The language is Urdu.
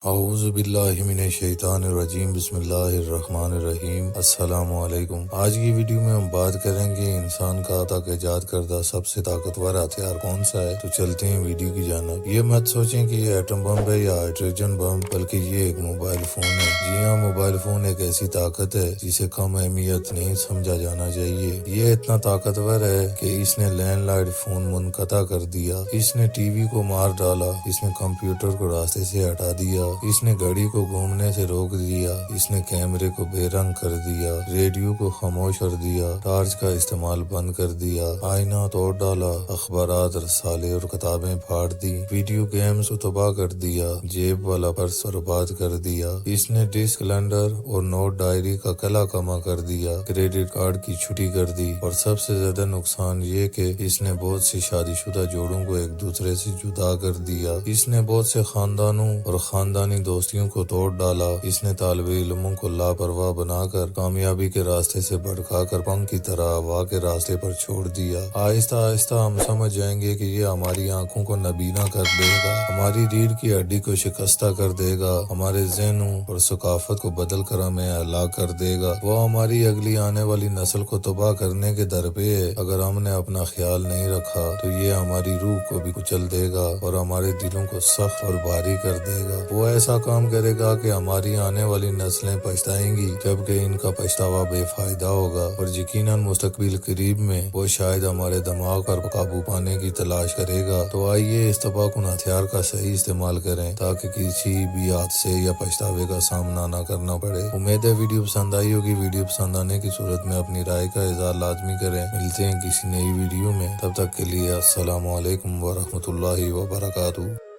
اعوذ باللہ من الشیطان الرجیم بسم اللہ الرحمن الرحیم السلام علیکم۔ آج کی ویڈیو میں ہم بات کریں گے انسان کا تک ایجاد کردہ سب سے طاقتور ہتھیار کون سا ہے۔ تو چلتے ہیں ویڈیو کی جانب۔ یہ مت سوچیں کہ یہ ایٹم بم ہے یا ہائیڈروجن بم، بلکہ یہ ایک موبائل فون ہے۔ جی ہاں، موبائل فون ایک ایسی طاقت ہے جسے کم اہمیت نہیں سمجھا جانا چاہیے۔ یہ اتنا طاقتور ہے کہ اس نے لینڈ لائن فون منقطع کر دیا، اس نے ٹی وی کو مار ڈالا، اس نے کمپیوٹر کو راستے سے ہٹا دیا، اس نے گھڑی کو گھومنے سے روک دیا، اس نے کیمرے کو بے رنگ کر دیا، ریڈیو کو خاموش کر دیا، ٹارچ کا استعمال بند کر دیا، آئینہ توڑ ڈالا، اخبارات، رسالے اور کتابیں پھاڑ دی، ویڈیو گیمز کو تباہ کر دیا، جیب والا پرس برباد کر دیا، اس نے ڈسک کیلنڈر اور نوٹ ڈائری کا کلا کما کر دیا، کریڈٹ کارڈ کی چھٹی کر دی، اور سب سے زیادہ نقصان یہ کہ اس نے بہت سی شادی شدہ جوڑوں کو ایک دوسرے سے جدا کر دیا، اس نے بہت سے خاندانوں اور خاندانی دوستیوں کو توڑ ڈالا، اس نے طالب علموں کو لاپرواہ بنا کر کامیابی کے راستے سے بھٹکا کر پنکھ کی طرح ہوا کے راستے پر چھوڑ دیا۔ آہستہ آہستہ ہم سمجھ جائیں گے کہ یہ ہماری آنکھوں کو نابینا کر دے گا، ہماری ریڑھ کی ہڈی کو شکستہ کر دے گا، ہمارے ذہنوں اور ثقافت کو بدل کر ہمیں ہلاک کر دے گا۔ وہ ہماری اگلی آنے والی نسل کو تباہ کرنے کے درپے ہے۔ اگر ہم نے اپنا خیال نہیں رکھا تو یہ ہماری روح کو بھی کچل دے گا اور ہمارے دلوں کو سخت اور بھاری کر دے گا۔ وہ ایسا کام کرے گا کہ ہماری آنے والی نسلیں پچھتائیں گی، جبکہ ان کا پچھتاوا بے فائدہ ہوگا، اور یقیناً مستقبل قریب میں وہ شاید ہمارے دماغ پر قابو پانے کی تلاش کرے گا۔ تو آئیے اس تباہ کن ہتھیار کا صحیح استعمال کریں تاکہ کسی بھی حادثے یا پچھتاوے کا سامنا نہ کرنا پڑے۔ امید ہے ویڈیو پسند آئی ہوگی۔ ویڈیو پسند آنے کی صورت میں اپنی رائے کا اظہار لازمی کریں۔ ملتے ہیں کسی نئی ویڈیو میں، تب تک کے لیے السلام علیکم ورحمۃ اللہ وبرکاتہ۔